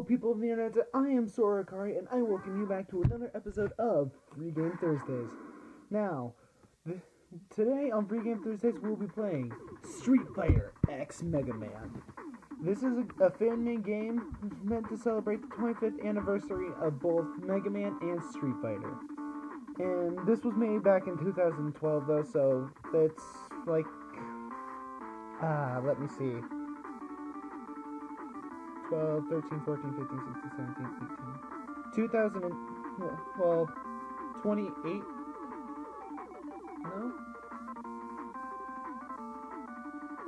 people of the internet, I am Sora Akari, and I welcome you back to another episode of Free Game Thursdays. Now, today on Free Game Thursdays, we'll be playing Street Fighter X Mega Man. This is a fan-made game meant to celebrate the 25th anniversary of both Mega Man and Street Fighter. And this was made back in 2012, though, so it's like, let me see. 12, 13, 14, 15, 16, 17, 18. 2012, 28? No?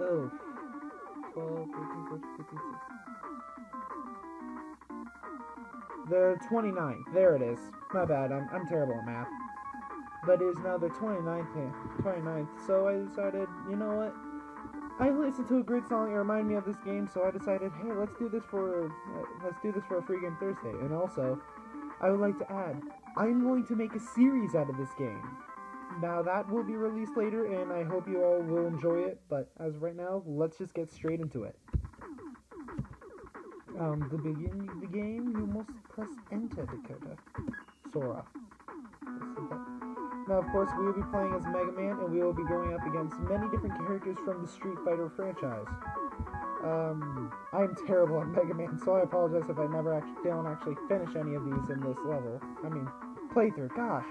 Oh. 12, 13, 14, 15, 16. The 29th. There it is. My bad, I'm terrible at math. But it is now the 29th, so I decided, you know what? I listened to a great song. It reminded me of this game, so I decided, hey, let's do this for a Free Game Thursday. And also, I would like to add, I'm going to make a series out of this game. Now that will be released later, and I hope you all will enjoy it. But as of right now, let's just get straight into it. The beginning of the game, you must press Enter, Dakota. Sora. Now, of course, we will be playing as Mega Man, and we will be going up against many different characters from the Street Fighter franchise. I'm terrible at Mega Man, so I apologize if I don't actually finish any of these in this level. I mean, playthrough, gosh.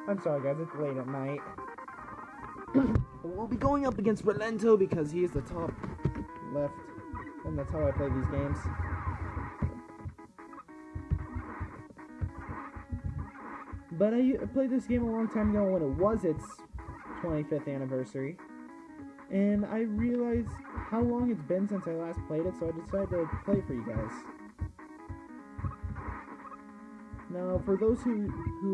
I'm sorry, guys, it's late at night. We'll be going up against Rolento because he is the top left, and that's how I play these games. But I played this game a long time ago when it was its 25th anniversary. And I realized how long it's been since I last played it, so I decided to play it for you guys. Now, for those who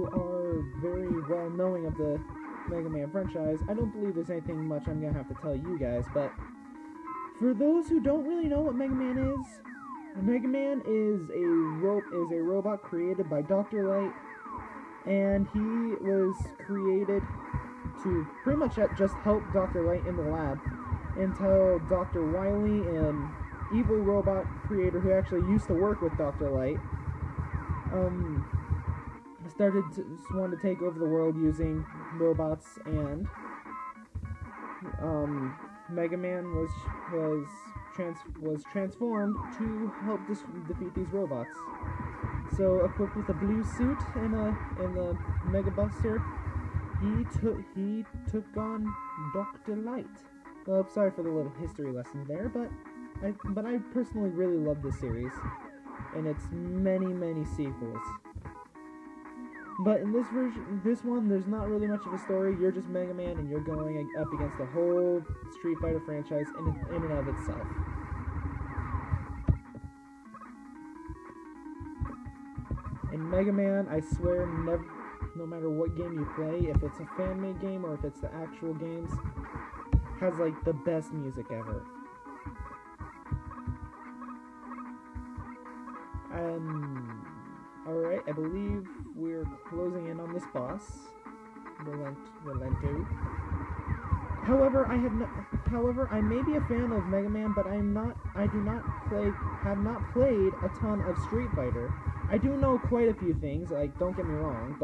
are very well knowing of the Mega Man franchise, I don't believe there's anything much I'm going to have to tell you guys, but for those who don't really know what Mega Man is, Mega Man is a robot created by Dr. Light. And he was created to pretty much just help Dr. Light in the lab until Dr. Wily, an evil robot creator who actually used to work with Dr. Light, wanted to take over the world using robots, and Mega Man was transformed to help defeat these robots. So, equipped with a blue suit and the Mega Buster, he took on Dr. Light. Well, sorry for the little history lesson there, but I personally really love this series and its many sequels. But in this one, there's not really much of a story. You're just Mega Man, and you're going up against the whole Street Fighter franchise in and of itself. In Mega Man, I swear, no matter what game you play, if it's a fan-made game or if it's the actual games, has like the best music ever. Alright, I believe we're closing in on this boss, Rolento. However, I may be a fan of Mega Man, but have not played a ton of Street Fighter. I do know quite a few things, like, don't get me wrong,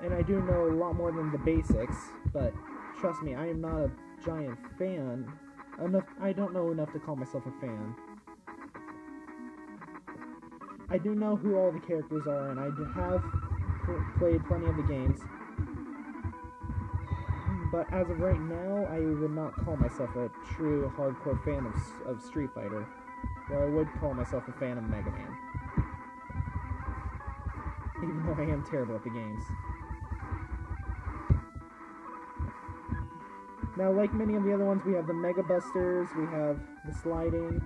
and I do know a lot more than the basics, but trust me, I am not a giant fan. I don't know enough to call myself a fan. I do know who all the characters are, and I have played plenty of the games. But as of right now, I would not call myself a true hardcore fan of Street Fighter. Well, I would call myself a fan of Mega Man. Even though I am terrible at the games. Now, like many of the other ones, we have the Mega Busters, we have the sliding,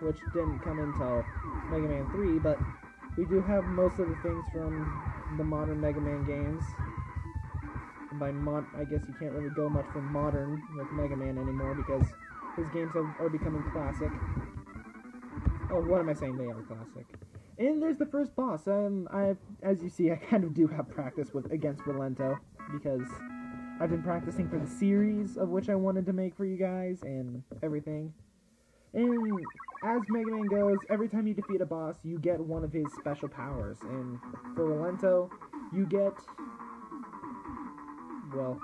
which didn't come until Mega Man 3, but we do have most of the things from the modern Mega Man games. By I guess you can't really go much from modern with Mega Man anymore because his games are becoming classic. Oh, what am I saying? They are classic. And there's the first boss. As you see, I kind of do have practice against Rolento because I've been practicing for the series of which I wanted to make for you guys and everything. And as Mega Man goes, every time you defeat a boss, you get one of his special powers. And for Rolento, you get, well,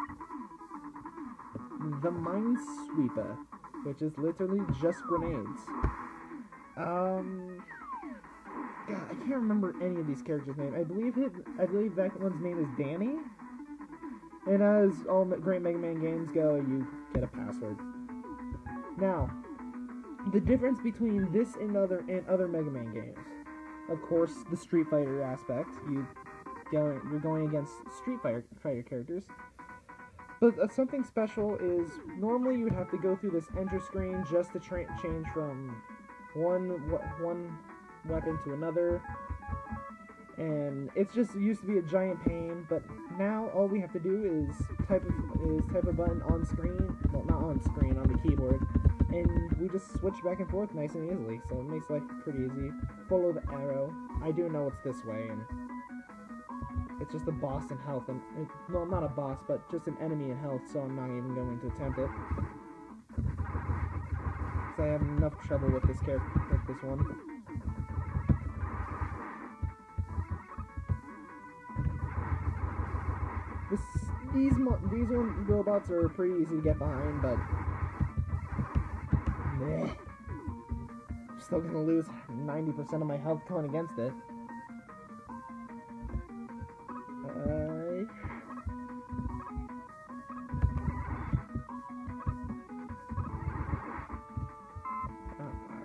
the Minesweeper, which is literally just grenades. God, I can't remember any of these characters' names. I believe that one's name is Danny. And as all great Mega Man games go, you get a password. Now, the difference between this and other Mega Man games, of course, the Street Fighter aspect. You're going against Street Fighter characters. But something special is normally you would have to go through this enter screen just to change from one weapon to another, and it used to be a giant pain. But now all we have to do is type a button on screen, well, not on screen, on the keyboard, and we just switch back and forth nice and easily. So it makes life pretty easy. Follow the arrow. I do know it's this way, and it's just a boss in health, and well, not a boss, but just an enemy in health. So I'm not even going to attempt it. I have enough trouble with this character, with this one. These robots are pretty easy to get behind, but meh. I'm still gonna lose 90% of my health going against it.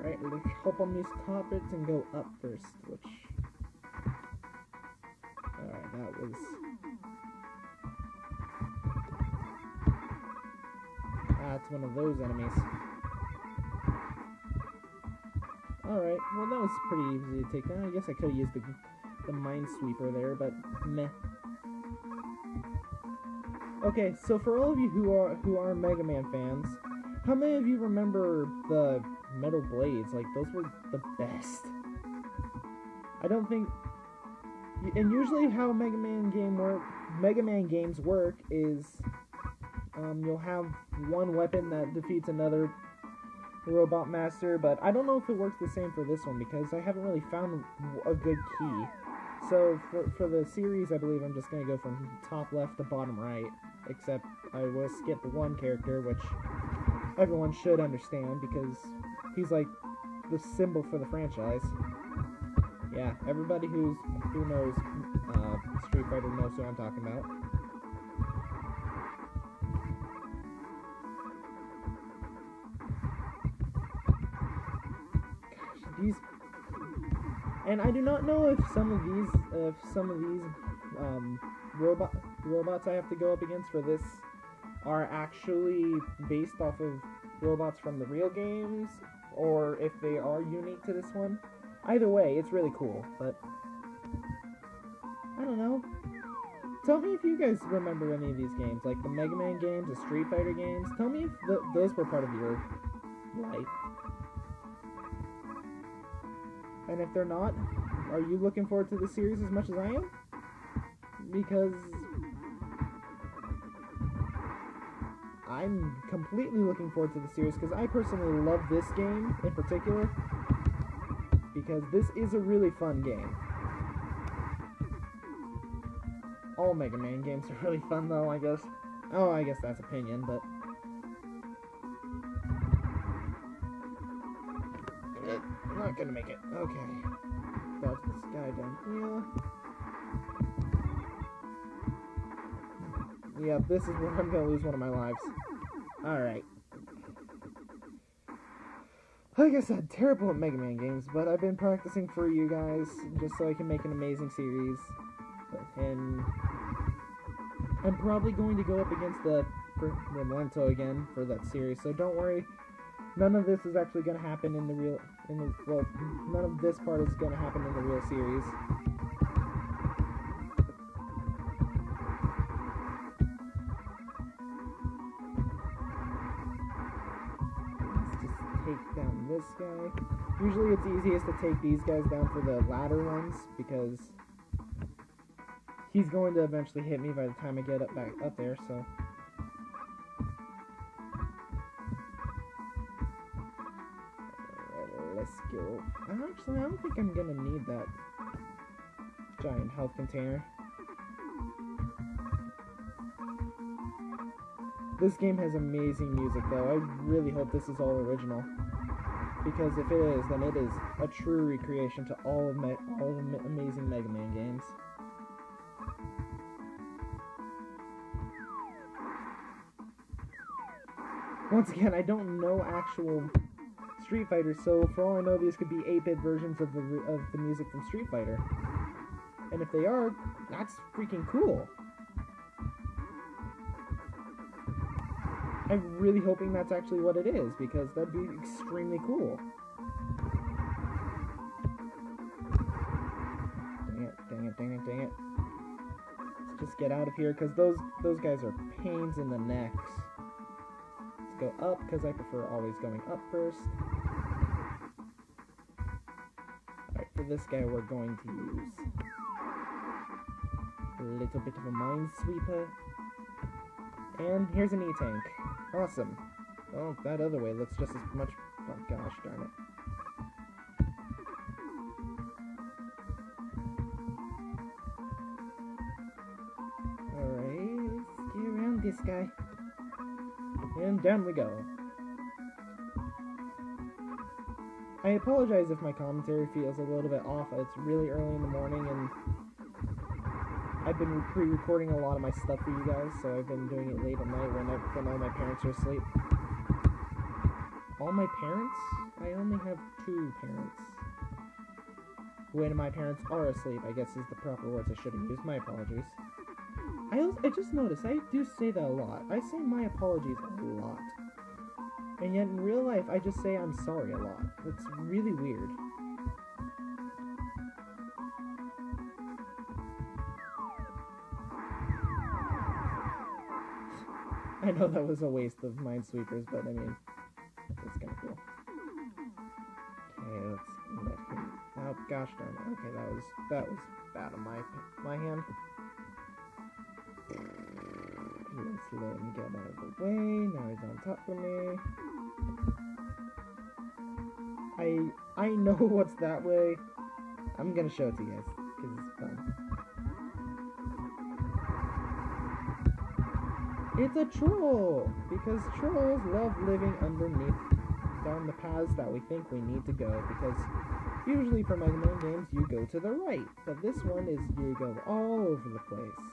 Alright, hop on these carpets and go up first, which... Alright, that was... That's one of those enemies. Alright, well that was pretty easy to take down. I guess I could have used the Minesweeper there, but meh. Okay, so for all of you who are Mega Man fans, how many of you remember the Metal Blades? Like, those were the best. I don't think... And usually how Mega Man games work is... you'll have one weapon that defeats another Robot Master, but I don't know if it works the same for this one, because I haven't really found a good key. So, for the series, I believe I'm just going to go from top left to bottom right, except I will skip one character, which everyone should understand, because he's like the symbol for the franchise. Yeah, everybody who knows Street Fighter knows who I'm talking about. And I do not know if some of these robots I have to go up against for this are actually based off of robots from the real games, or if they are unique to this one. Either way, it's really cool, but I don't know. Tell me if you guys remember any of these games, like the Mega Man games, the Street Fighter games. Tell me if those were part of your life. And if they're not, are you looking forward to the series as much as I am? Because I'm completely looking forward to the series, because I personally love this game in particular, because this is a really fun game. All Mega Man games are really fun, though, I guess. Oh, I guess that's opinion, but... I'm not gonna make it. Okay. Dodge this guy down here. Yeah, this is where I'm gonna lose one of my lives. Alright. Like I said, terrible at Mega Man games, but I've been practicing for you guys, just so I can make an amazing series. And I'm probably going to go up against the Rolento again for that series, so don't worry. None of this is actually going to happen in the real... well, none of this part is going to happen in the real series. Let's just take down this guy. Usually it's easiest to take these guys down for the ladder ones, because he's going to eventually hit me by the time I get back up there, so... Oh, actually, I don't think I'm gonna need that giant health container. This game has amazing music, though. I really hope this is all original. Because if it is, then it is a true recreation to all of the amazing Mega Man games. Once again, I don't know actual Street Fighter, so for all I know, these could be 8-bit versions of the music from Street Fighter. And if they are, that's freaking cool. I'm really hoping that's actually what it is, because that'd be extremely cool. Dang it, dang it, dang it, dang it. Let's just get out of here, because those guys are pains in the necks. Let's go up, because I prefer always going up first. Alright, for this guy we're going to use a little bit of a Minesweeper. And here's an E-Tank. Awesome. Oh, that other way looks just as much... Oh, gosh darn it. Alright, let's get around this guy. And down we go. I apologize if my commentary feels a little bit off. It's really early in the morning, and I've been pre-recording a lot of my stuff for you guys, so I've been doing it late at night when all my parents are asleep. All my parents? I only have 2 parents. When my parents are asleep, I guess is the proper words I should have used. My apologies. I just noticed, I do say that a lot. I say my apologies a lot. And yet in real life, I just say I'm sorry a lot. It's really weird. I know that was a waste of Minesweepers, but I mean, it's kind of cool. Okay, let's let him. Oh gosh darn it. Okay, that was bad on my hand. Let's let him get out of the way. Now he's on top of me. I know what's that way. I'm gonna show it to you guys because it's fun. It's a troll! Because trolls love living underneath down the paths that we think we need to go, because usually for Mega Man games you go to the right, but this one is you go all over the place.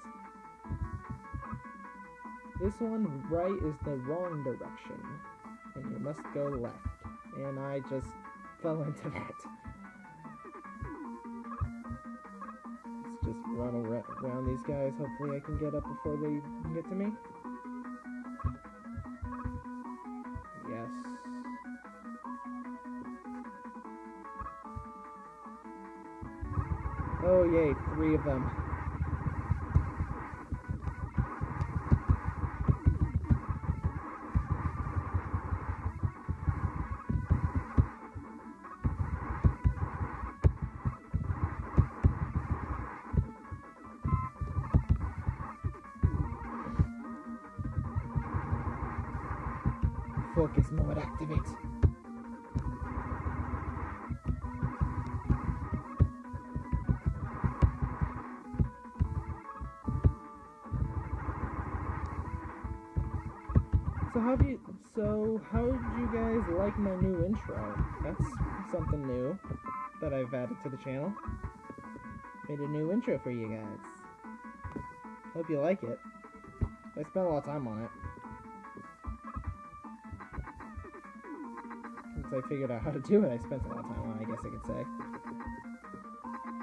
This one, right is the wrong direction, and you must go left, and I just fell into that. Let's just run around these guys, hopefully I can get up before they get to me. Yes. Oh yay, 3 of them. Focus mode activate. So how did you guys like my new intro? That's something new that I've added to the channel. Made a new intro for you guys. Hope you like it. I spent a lot of time on it. Since I figured out how to do it, I spent a lot of time on it, I guess I could say.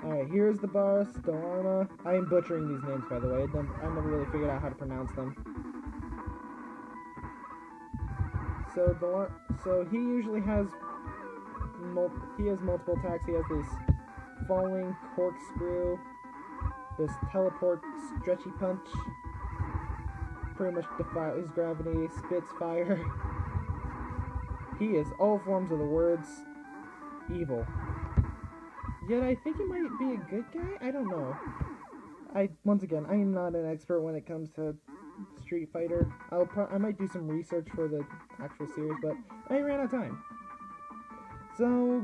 Alright, here's the boss, Dharma. I am butchering these names, by the way. I never really figured out how to pronounce them. So he usually has multiple attacks. He has this falling corkscrew, this teleport stretchy punch, pretty much defies gravity, spits fire. He is all forms of the words evil. Yet I think he might be a good guy? I don't know. Once again, I am not an expert when it comes to Street Fighter. I might do some research for the actual series, but I ran out of time. So